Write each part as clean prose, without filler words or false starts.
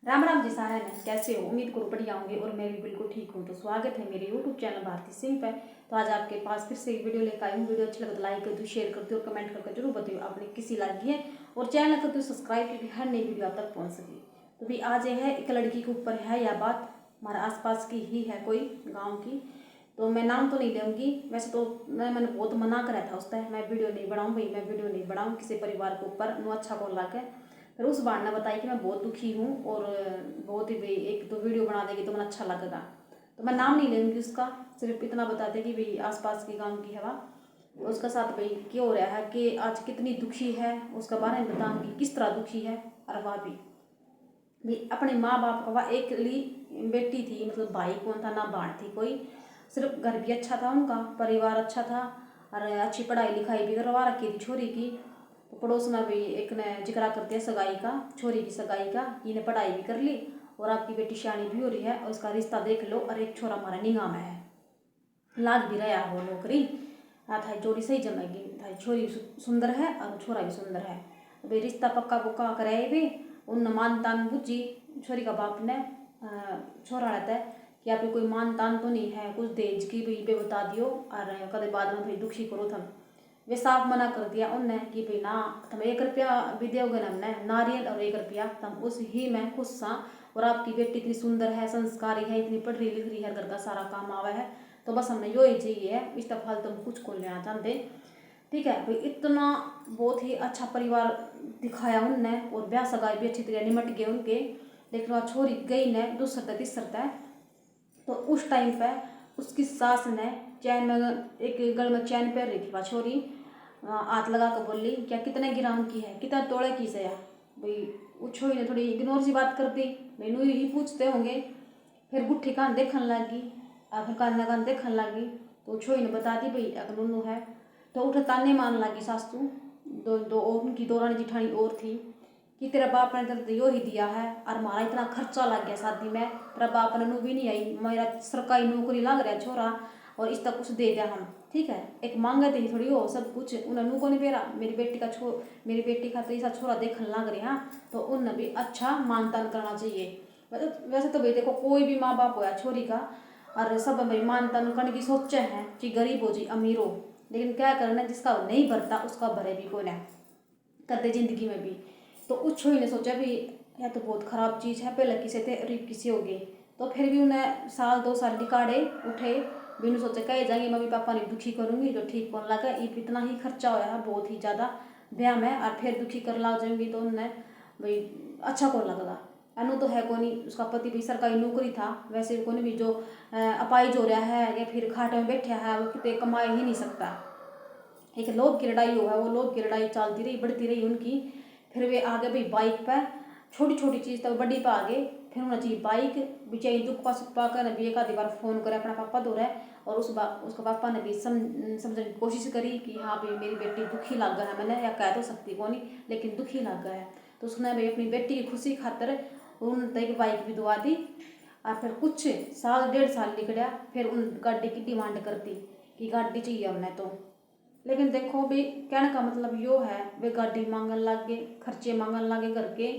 राम राम जी सारा ने कैसे हो। उम्मीद करो बढ़िया होंगे और मैं भी बिल्कुल ठीक हूँ। तो स्वागत है मेरे यूट्यूब चैनल भारती सिंह पे। तो आज आपके पास फिर से एक वीडियो लेकर आई हूँ। वीडियो अच्छी लगे तो लाइक कर दो, शेयर कर दो और कमेंट करके जरूर बताइए आपने किसी लगी है और चैनल कर दो सब्सक्राइब क्योंकि हर नई वीडियो आप तक पहुँच सके। तो भी आज ये है एक लड़की के ऊपर है यह बात, हमारे आसपास की ही है कोई गाँव की। तो मैं नाम तो नहीं लूँगी, वैसे तो मैंने बहुत मना करा था उस टाइम मैं वीडियो नहीं बनाऊँ भाई, मैं वीडियो नहीं बनाऊँ किसी परिवार के ऊपर नो अच्छा कौन ला के। फिर उस बार ने बताई कि मैं बहुत दुखी हूँ और बहुत ही भाई एक तो वीडियो बना देगी तो मुझे अच्छा लगेगा। तो मैं नाम नहीं लूँगी उसका, सिर्फ इतना बता दे कि भाई आसपास के गांव की हवा उसका साथ भाई क्या हो रहा है कि आज कितनी दुखी है उसका बारे में बताऊँगी किस तरह दुखी है। और वह भी अपने माँ बाप का वह एक बेटी थी, मतलब भाई कौन था ना बहन थी कोई। सिर्फ घर भी अच्छा था उनका, परिवार अच्छा था और अच्छी पढ़ाई लिखाई भी करवा रखी थी छोरी की। तो पड़ोस में भी एक ने जिक्र करते हैं सगाई का, छोरी की सगाई का, इन्हें पढ़ाई भी कर ली और आपकी बेटी शानी भी हो रही है और उसका रिश्ता देख लो और एक छोरा हमारा निगाह में है, लाग भी रहा हो नौकरी। था जोड़ी सही जमेगी, था छोरी सुंदर है और छोरा भी सुंदर है। अभी रिश्ता पक्का पुक्का कराए भी उन मान तान बुझी छोरी का बाप ने। छोरा रहता है कि आपकी कोई मान तान तो नहीं है, कुछ दहेज की भी पे बता दियो और कदे बाद में भाई दुखी करो थम। वे साफ मना कर दिया उनने कि भाई ना तुम 1 रुपया भी दोगे ना, हमने नारियल और 1 रुपया तुम उस ही में खुश सा। और आपकी बेटी इतनी सुंदर है, संस्कारी है, इतनी पढ़ी लिख रही है, घर का सारा काम आवा है, तो बस हमने यो ही चाहिए है, इस फाल तुम कुछ को लेना चाहते। ठीक है भाई, इतना बहुत ही अच्छा परिवार दिखाया उनने और ब्याह सगाई भी अच्छी तरह निमट गए उनके। लेकिन वह छोरी गई ने दूसर तीसर। तो उस टाइम पे उसकी सास ने चैन में एक गल में चैन पहन रही थी, वह छोरी हाथ लगा कर बोली क्या कितने ग्राम की है, कितना तोड़े की से भाई। वो छोरी ने थोड़ी इग्नोर सी बात कर दी, भाई नू यही पूछते होंगे। फिर गुट्ठी कान देखने लगी, फिर कान देखने लगी तो छोरी ने बता दी भाई एक नुनू है। तो उठे ताने मान लगी सासू, दो दो और उनकी दो रानी जिठानी और थी कि तेरा बाप ने दर्द यो ही दिया है और हमारा इतना खर्चा लग गया शादी में, तेरा बाप ने नू भी नहीं आई, मेरा सरकारी नौकरी लग रहा छोरा और इस तक कुछ दे दिया हम। ठीक है, एक मांगे थी थोड़ी हो सब कुछ उन्हें नू को नहीं पेरा, मेरी बेटी का तो ऐसा छोरा देखने लग रहा तो उन्हें भी अच्छा मान तान करना चाहिए। वैसे तो भाई देखो कोई भी माँ बाप होया छोरी का और सब भाई मान तान करने की सोचे हैं कि गरीब हो जी अमीर हो, लेकिन क्या करना जिसका नहीं भरता उसका भरे भी कोई ना करते जिंदगी में भी। तो उस छोरी ने सोचा भी यह तो बहुत ख़राब चीज़ है, पहले किसी थे अरे किसी हो गई। तो फिर भी उन्हें साल 2 साल निकाले उठे बिनु सोचे कहे जाएंगे मम्मी पापा ने दुखी करूँगी जो ठीक कौन लगा, इतना ही खर्चा होया है बहुत ही ज़्यादा ब्याह में और फिर दुखी कर ला जाएंगी तो उन्हें भाई अच्छा कौन लगेगा। अनु तो है कौन, उसका पति भी सरकारी नौकरी था, वैसे भी कौन भी जो अपाइज हो रहा है या फिर खाटे में बैठा है वो कितने कमा ही नहीं सकता। एक लोभ की लड़ाई हुआ है, वो लोभ की लड़ाई चलती रही बढ़ती रही उनकी। फिर वे आगे भाई बाइक पर छोटी छोटी चीज़ तक बड़ी पा आगे, फिर होना चाहिए बाइक बेचारी दुख पा सुख पा कर भी एक आधी बार फ़ोन करे अपना पापा दो रहा है और उसका पापा ने भी समझने की कोशिश करी कि हाँ भाई मेरी बेटी दुखी लग गया है, मैंने या कह तो सकती कौन लेकिन दुखी लग गया है। तो उसने भाई अपनी बेटी की खुशी खातर उन तक बाइक भी दुआ दी और फिर कुछ साल 1.5 साल निकलिया फिर उन गाड़ी की डिमांड करती कि गाड़ी चाहिए हमने तो। लेकिन देखो भी कहने का मतलब यो है वे गाड़ी मांगन लग गए, खर्चे मांगन लगे घर के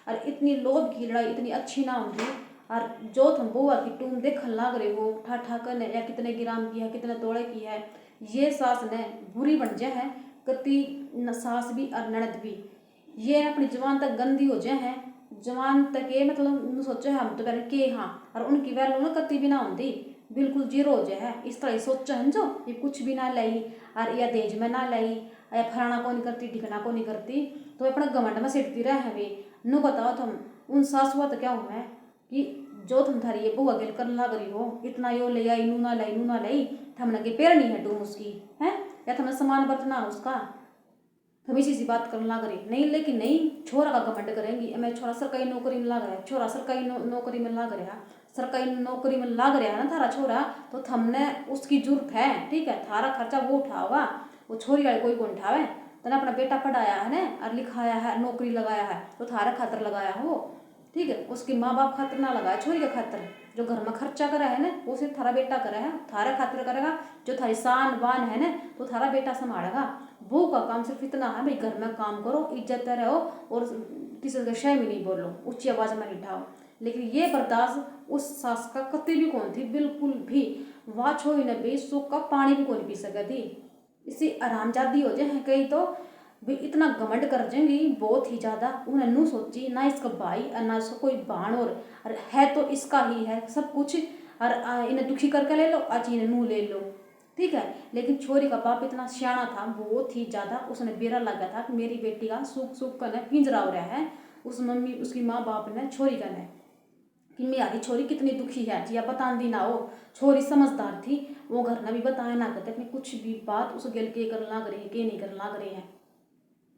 और इतनी लोभ की लड़ाई इतनी अच्छी ना होगी। और जो तुम बुआ की टूम देखने लग रहे हो ठा ठा करने या कितने ग्राम की है कितने तोड़े की है, ये सास ने बुरी बन जाए है कति सास भी और ननद भी, ये अपनी जवान तक गंदी हो जाए हैं जवान तक ये मतलब सोचो हम तो पहले के हाँ और उनकी वैल्यू ना कति भी ना होती, बिल्कुल जीरो हो जाए इस तरह सोचा है जो ये कुछ भी ना लाई और या दहेज में ना लाई या फलाना को नहीं करती ढिकना को नहीं करती तो अपना घमंड में सिटती रहे है वे। नु बताओ तुम उन सासुआ तो क्या हूँ मैं कि जो तुम थारी ये बुआ गेल कर लग रही हो इतना यो ले आई नू ना लाई नू ना लाई, थमने के पैर नहीं है डूम उसकी है या थमने समान बरतना उसका, हम इसी सी बात करने लग रही नहीं। लेकिन नहीं छोरा का घमंड करेंगी, मैं छोरा सरकारी नौकरी में लग रहा है, छोरा सरकारी नौकरी में लग रहा, सरकारी नौकरी में लग रहा है ना थारा छोरा तो थमने उसकी जरूरत है। ठीक है, थारा खर्चा वो उठाओगा, वो छोरी वाले कोई को उठावे। तने अपना बेटा पढ़ाया है ना और लिखाया है नौकरी लगाया है तो थारा खातर लगाया है वो, ठीक है। उसके माँ बाप खातिर ना लगाए, छोरी के खातिर जो घर में खर्चा करा है ना वो सिर्फ थारा बेटा करे है, थारा खातिर करेगा। जो थारी शान बान है ना तो थारा बेटा संभालेगा। बहू का काम सिर्फ इतना है भाई, घर में काम करो, इज्जत रहो और किसी का शय में नहीं बोलो, ऊंची आवाज में नहीं उठाओ। लेकिन ये बर्दाश्त उस सास का कतई भी कौन थी, बिल्कुल भी। वह छोरी ने भी सुख का पानी भी कौन पी सके थी। इसी आरामजादी हो जाए कहीं तो भी इतना घमंड कर जाएंगी बहुत ही ज्यादा। उन्हें नू सोची ना इसका भाई और ना इसका कोई बाण, और है तो इसका ही है सब कुछ, और इन्हें दुखी करके ले लो, आज इन्हें नू ले लो, ठीक है। लेकिन छोरी का बाप इतना सियाना था बहुत ही ज्यादा, उसने बेरा लगा था कि मेरी बेटी का सुख सुख कर पिंजरा हो रहा है। उस मम्मी उसकी माँ बाप ने छोरी का ने कि मेरी छोरी कितनी दुखी है जी, बता दी ना हो। छोरी समझदार थी, वो घर ने भी बताया ना करते अपनी कुछ भी बात उस गेल के कर लाग रही है के नहीं कर लाग रही है,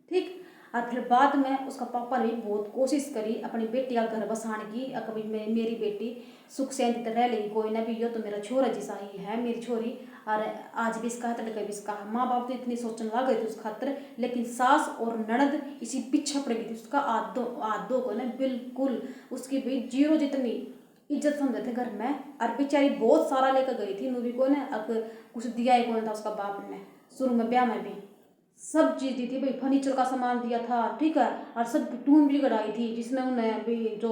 ठीक। और फिर बाद में उसका पापा ने भी बहुत कोशिश करी अपनी बेटी का घर बसाने की। कभी मेरी बेटी सुख से रह लेगी, कोई ना भी, यो तो मेरा छोरा जैसा ही है मेरी छोरी, और आज भी इसका है तड़के भी इसका है। माँ बाप तो इतनी सोचने लग गई थी उस खातिर, लेकिन सास और ननद इसी पीछे पड़ गई थी उसका। आदो को ना बिल्कुल उसकी भी जीरो जितनी इज्जत समझे थे घर में। और बेचारी बहुत सारा लेकर गई थी नूरी को ने, अब कुछ दिया ही कौन था उसका बाप ने। शुरू में ब्याह में भी सब चीज दी थी भाई, फर्नीचर का सामान दिया था, ठीक है। और सब टून भी कढ़ाई थी जिसमें उन्हें भी जो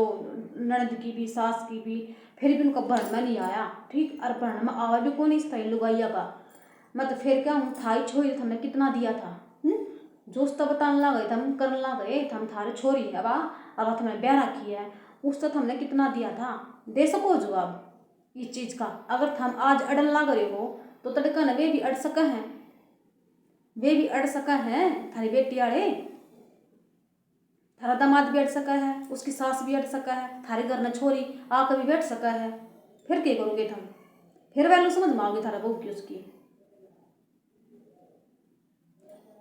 ननद की भी सास की भी, फिर भी उनका भरण में नहीं आया, ठीक। और भरण में आवा भी कौन इस तरह लुगाइया का। मैं तो फिर क्या हूँ थाई छोरी हमने कितना दिया था, जो उस तब बताने ला गए थे हम करने ला गए थे, हम थारे छोरी है बा, अब तुमने ब्याह रखी है, उस तक हमने कितना दिया था, दे सको जवाब इस चीज का। अगर हम आज अड़न ला गए हो तो तड़का न वे भी अड़ सका है, वे भी अड़ सका है, थारी बेटी आड़े, थारा दामाद भी अड़ सका है, उसकी सास भी अड़ सका है, थारे घर न छोरी आकर भी बैठ सका है। फिर क्या करोगे तुम, फिर वैल्यू समझ में आओगे थारा बहू की उसकी,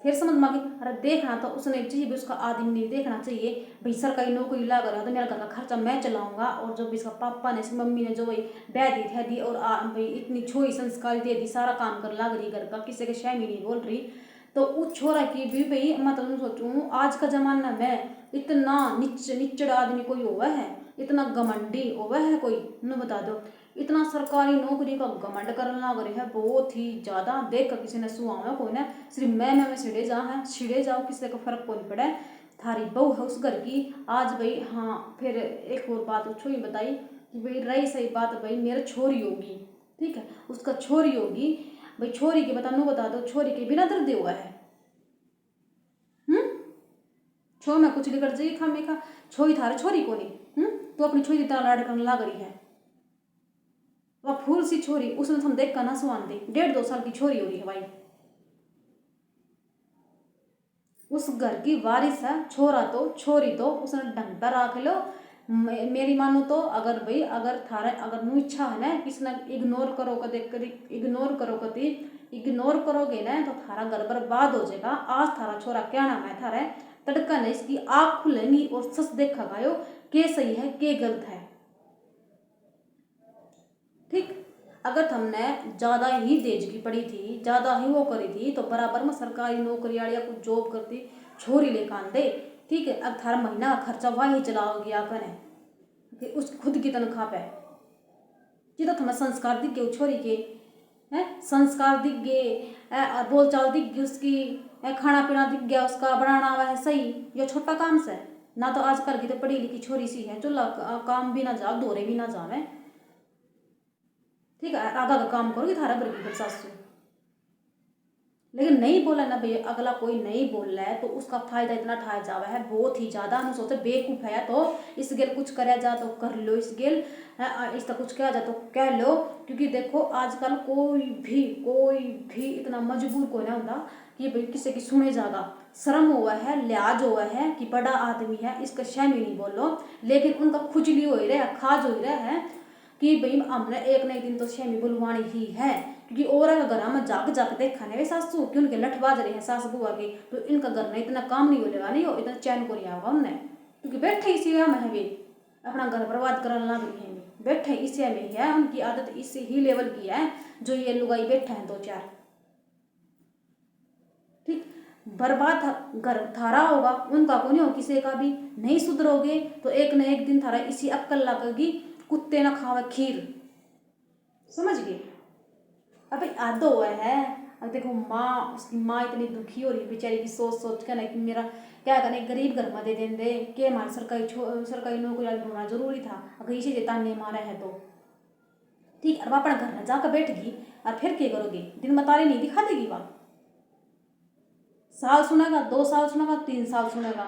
फिर समझ में आ गई। अरे देखना तो उसने चाहिए भी उसका आदमी नहीं देखना चाहिए भाई, सरकारी नौकरी लगा रहा तो मेरा घर का खर्चा मैं चलाऊंगा, और जो भी इसका पापा ने इसकी मम्मी ने जो भाई ब्याह दी दी और भाई इतनी छोरी संस्कारी दे दी, सारा काम कर लग रही घर का, किसी के शय में नहीं बोल रही, तो उस छोरा की भी भाई मतलब सोचूं आज का जमाना में इतना निचड़ आदमी कोई हुआ है, इतना घमंडी हुआ है कोई, न बता दो। इतना सरकारी नौकरी का घमंड करने लग रही है बहुत ही ज्यादा। देख कर किसी ने सुहा कोई ना, सिर्फ मैं छिड़े जा है, छिड़े जाओ, किसी को फर्क कोई पड़े। थारी बहू है उस घर की आज भाई। हाँ फिर एक और बात उसको ही बताई कि भाई रही सही बात भाई मेरा छोरी होगी, ठीक है, उसका छोरी होगी भाई, छोरी की बता दो छोरी के बिना दर्द हुआ है। छो में कुछ लिखट जाइए खामे का, छोरी थारे छोरी को नहीं, तो अपनी छोरी की तरह लाड करने लग रही है। वह फूल सी छोरी उसने हम देख कर ना सुहान दे, 1.5-2 साल की छोरी हो रही है भाई, उस घर की वारिस है। छोरा तो छोरी तो उसने ढंग पर रख लो। मेरी मानो तो अगर भाई अगर थारा अगर नू इच्छा है ना किसी ने इग्नोर करो कदे इग्नोर करोगे ना तो थारा घर बर्बाद हो जाएगा। आज थारा छोरा क्या नाम है थारा, तड़का नहीं इसकी आँख खुलेंगी और सच देखा गायो के सही है के गलत है, ठीक। अगर तुमने ज्यादा ही देज की पड़ी थी, ज्यादा ही वो करी थी, तो बराबर में सरकारी नौकरी या कुछ जॉब करती छोरी लेकर आन दे, ठीक है। अब थारा महीना का खर्चा वही चलाओगे आकर उस खुद की तनख्वाह पे, जी तो तुम्हें संस्कार दिख गए छोरी के, है संस्कार दिख गए, बोल चाल दिख गई उसकी, खाना पीना दिख गया उसका, बनाना हुआ है सही, ये छोटा काम से ना। तो आजकल की तो पढ़ी लिखी छोरी सी है जो काम भी ना जाओ दौरे भी ना जावे, ठीक है। आधा का काम करोगी थारा बरगी कर सासू, लेकिन नहीं बोला ना भैया, अगला कोई नहीं बोल रहा है तो उसका फायदा इतना उठाया जावा है बहुत ही ज्यादा। हम सोचते बेवकूफ है तो इस गेल कुछ कराया जा तो कर लो, इस गेल इस तक कुछ किया जा तो कह लो, क्योंकि देखो आजकल कोई भी इतना मजबूर को ना होता कि भाई किसी की सुने जागा। शर्म हुआ है, लिहाज हुआ है कि बड़ा आदमी है इसका शैम ही नहीं बोलो, लेकिन उनका खुजली हो रहा है, खाज हो रहा है कि भाई हमने एक नई दिन तो शैमी बुलवानी ही है, क्योंकि और घर में जाग देखा नहीं सासू कि उनके लठ बाज रहे हैं सास बुआ के, तो इनका घर में इतना काम नहीं होगा, नहीं हो इतना चैन को लिया होगा उनने, क्योंकि बैठे इसी में है वे अपना घर बर्बाद करने लग रही है, बैठे इसी में है, उनकी आदत इसी ही लेवल की है जो ये लुगाई बैठे हैं 2-4, ठीक। बर्बाद घर थारा होगा, उनका को नहीं हो किसी का भी। नहीं सुधरोगे तो एक न एक दिन थारा इसी अक्कल लगेगी, कुत्ते ना खावे खीर, समझ गए। अबे आदो हुआ है। अब देखो माँ, उसकी माँ इतनी दुखी हो रही बेचारी की, सोच सोच कर ना कि मेरा क्या करने, गरीब घर में दे देंगे के हमारे सरकारी नौकरी ढूंढना जरूरी था, अगर इसी से ताने मारा है तो ठीक है। अब अपना घर में जाकर बैठगी और फिर क्या करोगे, दिन में तारे नहीं दिखा देगी बात। साल सुनेगा, 2 साल सुनेगा, 3 साल सुनेगा,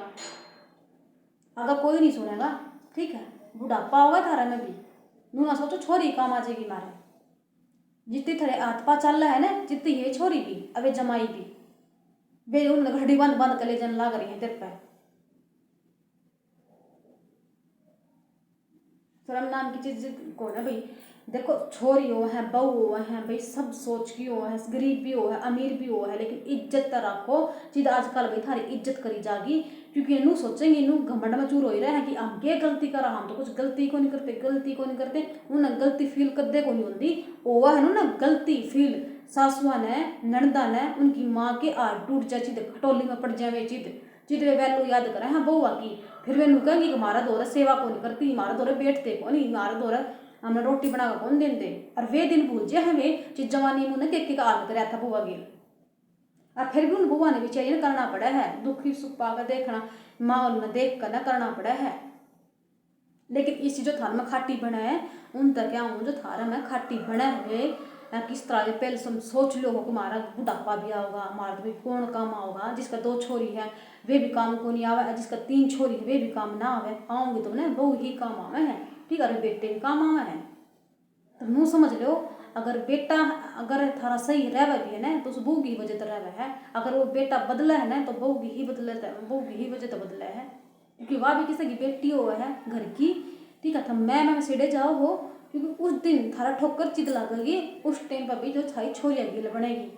अगर कोई नहीं सुनेगा ठीक है, बुढ़ापा होगा थारा में भी, नू ना सोचो छोरी काम आ जाएगी मारे। जितनी थोड़े हाथ पा चल रहा है ना, जितनी ये छोरी भी अबे जमाई भी वे उन घड़ी बंद बंद कर ले जन लाग रही है तेरे पे। शर्म नाम की चीज कौन है भाई। देखो छोरी हो है, बहू हो है भाई, सब सोच की हो है, गरीब भी हो है, अमीर भी हो है, लेकिन इज्जत तो रखो। चीज आजकल भाई थारी इज्जत करी जागी, क्योंकि इनू सोचेंगे, इनू घमंड में चूर हो ही रहा है कि हम क्या गलती करा, हम तो कुछ गलती को नहीं करते, गलती को नहीं करते। उन्हें गलती फील कदे को नहीं होती, ओवा है ना गलती फील। सासुआ ने, ननदा ने, उनकी माँ के हाथ टूट जाए चिद, खटोली में पड़ जाए चिद, चिद वे वैल्यू याद करें हाँ बउआ की। फिर वे कहेंगे कि हमारा दौरा सेवा को नहीं करती, हमारा दौरा बैठते को नहीं, हमारा दौरा हमने रोटी बना कर कौन देते। और वे दिन भूल जाए हमें जिस जवानी मुँह ने के आदत कराया था बुआ गिर। और फिर भी उन बुआ ने बेचारी ने करना पड़ा है, दुखी सुख पाकर देखना, माहौल में देख कर ना करना पड़ा है। लेकिन इसी जो थार में खाटी बना है, उन तक क्या हूँ जो थारा में खाटी बना है, किस तरह से पहले सोच लो हो कि हमारा बुढ़ापा भी आओगा, हमारा भी कौन काम आओगा। जिसका 2 छोरी है वे भी काम को नहीं आवे, जिसका 3 छोरी है वे भी काम ना आवे, आऊँगी तो ना बहू ही काम आवे है ठीक है, बेटे भी काम आवे है। तो मुँह समझ लो, अगर बेटा अगर थारा सही रहवे भी है ना तो उस बहू की वजह तो रहवे है, अगर वो बेटा बदला है ना तो बहू की ही वजह तो बदला है, क्योंकि वह भी किसी की बेटी हो है घर की ठीक है। तो मैं सीढ़े जाओ हो, क्योंकि उस दिन थारा ठोकर चित लगेगी, उस टाइम पर भी जो थारी छोरिया गिल बनेगी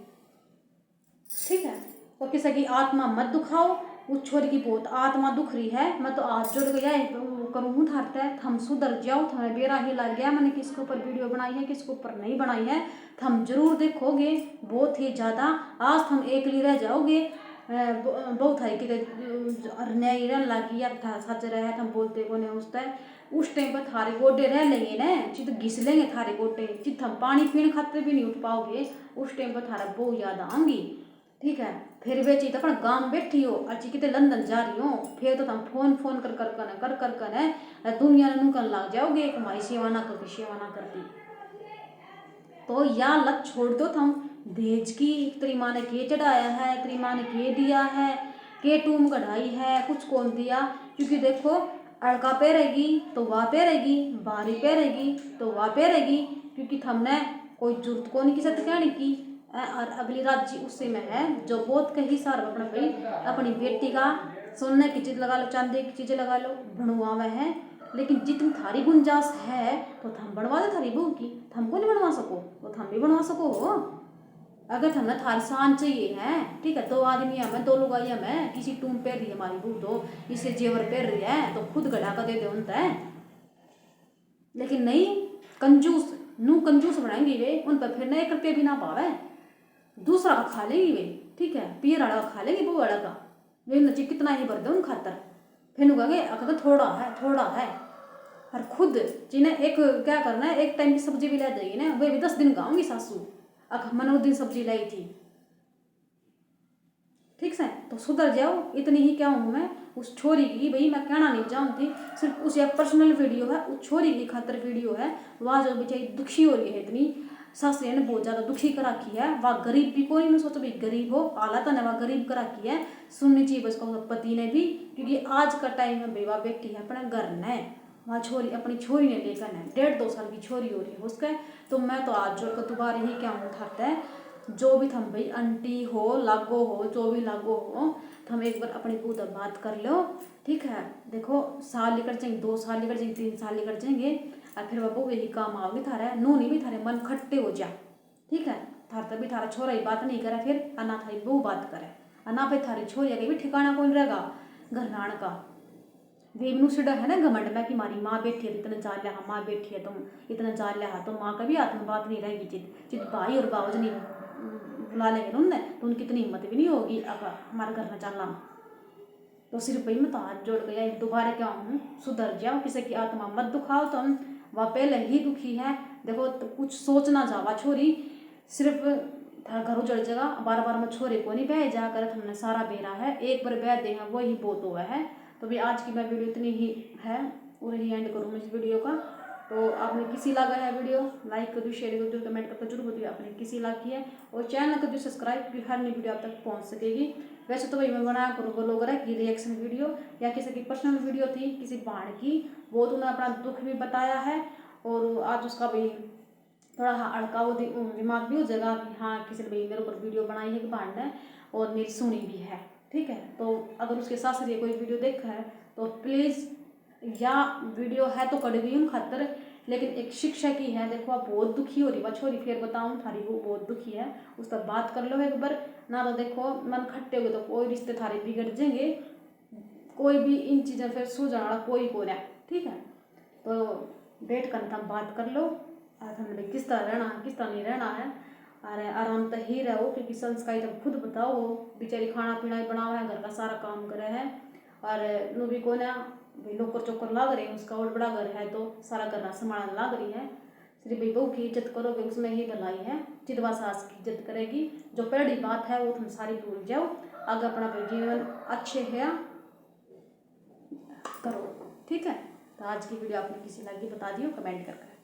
ठीक है। तो किसी की आत्मा मत दुखाओ, उस छोरी की बहुत आत्मा दुख रही है, मैं तो आज जोड़ के यही करूँ थारते हम सुधर जाओ। तुम्हें बेरा ही लग गया, मैंने किसके ऊपर वीडियो बनाई है किसके ऊपर नहीं बनाई है, हम जरूर देखोगे बहुत ही ज़्यादा। आज हम एक लिए रह जाओगे, बहुत है कि अन्याय रहने लगी या सच रहे हम बोलते को नहीं उस टाइम पर थारे गोडे रह लेंगे ना, चित घिस लेंगे थारे गोडे, चित हम पानी पीने खाते भी नहीं उठ पाओगे, उस टाइम पर थारा बहुत याद आऊँगी ठीक है। फिर वे चीज अपना गांव में बैठी हो, अच्छी कितने लंदन जा रही हो, फिर तो तुम फोन कर दुनिया ने नुकन लग जाओगे, हमारी सेवा ना करती। तो या लत छोड़ दो तुम दहेज की, तेरी माँ ने के चढ़ाया है, तेरी माँ ने के दिया है, के टूम कढ़ाई है, कुछ कौन दिया। क्योंकि देखो अड़का पहरेगी तो वह पहरेगी, बारी पहरेगी तो वह पहरेगी, क्योंकि हमने कोई जरूरत को नहीं किसी कहने की। और अगली राज्य उसी में है जो बहुत कहीं सार अपना भाई अपनी बेटी का सोने की चीज लगा लो, चांदी की चीजें लगा लो, बनवावे है। लेकिन जितनी थारी गुंजाइश है तो थम बनवा दो थारी बहू की, थमको नहीं बनवा सको तो थम भी बनवा सको हो। अगर थमने थारी शान चाहिए है ठीक है, 2 आदमी हमें 2 लुगाई हमें किसी टूम पहन रही है हमारी बहू, तो इसे जेवर पहन रही है तो खुद गढ़ा कर दे दे उनते। लेकिन नहीं, कंजूस बनाएंगे वे, उन पर फिर नए करके भी ना पावे, दूसरा का खा लेंगी वे ठीक है, पियर वाला का खा लेंगी बहू वाला का, वे नची कितना ही भर दो उन खातर, फिर कहेंगे अगर थोड़ा है। और खुद जिन्हें एक क्या करना है, एक टाइम की सब्जी भी ला देगी ना, वे भी 10 दिन गाऊंगी सासू, अगर मैंने उस दिन सब्जी लाई थी ठीक से। तो सुधर जाओ, इतनी ही क्या हूँ मैं उस छोरी की, भाई मैं कहना नहीं चाहूँगी, सिर्फ उस पर्सनल वीडियो है, उस छोरी की खातर वीडियो है। वह जो बेचारी दुखी हो रही है इतनी, सासरे ने बहुत ज़्यादा दुखी करा की है, वह गरीब भी कोई नहीं सोचो भाई गरीब हो, हालात ने वह गरीब करा की है, सुननी चाहिए बस पति ने भी, क्योंकि आज का टाइम में बेवा बेटी है अपने घर ने, वहाँ छोरी अपनी छोरी ने लेकर है, 1.5-2 साल की छोरी हो रही है उसके। तो मैं तो आज जोड़ कर दोबारा ही क्या उठाता है, जो भी थम भाई आंटी हो लागो हो जो भी लागो हो, थम एक बार अपनी पूत बात कर लो ठीक है। देखो साल निकल जाएंगे, 2 साल निकल जाएंगे, 3 साल निकल जाएंगे, और फिर बाबू यही काम आओगे थारा नूनी भी थारे मन खट्टे हो जा ठीक है। थार तभी थारा छोरा ही बात नहीं करे, फिर अना थारी बहू बात करे, अना फिर थारी छोरिया के भी ठिकाना कौन रहेगा घर नान का। वेमनू सिडा है ना घमंड में कि हमारी माँ बैठी है तो इतना जान लिया, माँ बैठी है तुम इतना जान लिया, तो माँ का भी हाथ में बात नहीं रहेगी, चित चित भाई और बावज नहीं बुला लेंगे उनने तो उनकी इतनी हिम्मत भी नहीं होगी अब हमारे घर में चलना। तो सिर्फ भाई मैं तो हाथ जोड़ गया दोबारा क्या हूँ, सुधर जाओ, किसी की आत्मा मत दुखाओ। तो हम वह पहले ही दुखी है, देखो तो कुछ सोचना जावा छोरी, सिर्फ थारा घर उजड़ जगह बार बार में छोरे को नहीं बह जा कर हमने सारा बेरा है, एक बार बह दे वो ही बहुत हुआ है। तो भाई आज की मैं वीडियो इतनी ही है और ही एंड करूँ इस वीडियो का। तो आपने किसी लगा है वीडियो लाइक कर दो, शेयर कर दो, कमेंट करके जरूर बताइए आपने किसी लाग की है, और चैनल कर दो सब्सक्राइब की हर नई वीडियो आप तक पहुंच सकेगी। वैसे तो भाई मैं बनाया करूँ ब्लॉग की रिएक्शन वीडियो या किसी की पर्सनल वीडियो थी किसी बहन की, वो तो उन्होंने अपना दुख भी बताया है और आज उसका भाई थोड़ा हड़का वो दिमाग भी हो जाएगा कि हाँ किसी ने भाई मेरे ऊपर वीडियो बनाई है कि बहन ने और मेरी सुनी भी है, ठीक है। तो अगर उसके साथ साथ ये कोई वीडियो देखा है तो प्लीज़, या वीडियो है तो कड़ गई हूँ खातर, लेकिन एक शिक्षा की है, देखो आप बहुत दुखी हो रही बा छोरी, फिर बताऊँ थारी वो बहुत दुखी है, उस पर बात कर लो एक बार ना। तो देखो मन खट्टे हुए तो कोई रिश्ते थारे बिगड़ जाएंगे, कोई भी इन चीज़ों फिर सूझने वाला कोई को रहा, ठीक है। तो बैठ कर तुम बात कर लो और हमने किस तरह रहना है किस तरह नहीं रहना है, अरे आराम तो ही रहो क्योंकि संस्कारी जब खुद बताओ बेचारी खाना पीना ही बनावा है, घर का सारा काम करे है, और नु भी को ना भाई नौकर चौकर लाग रहे हैं, उसका और बड़ा घर है तो सारा करना संभालना लाग रही है। सिर्फ भाई बहू की इज्जत करोगे उसमें ही भलाई है, चितवा सास की इज्जत करेगी, जो पहली बात है वो तुम सारी भूल जाओ, आगे अपना जीवन अच्छे है करो, ठीक है। तो आज की वीडियो आपने किसी लगी बता दियो कमेंट करके।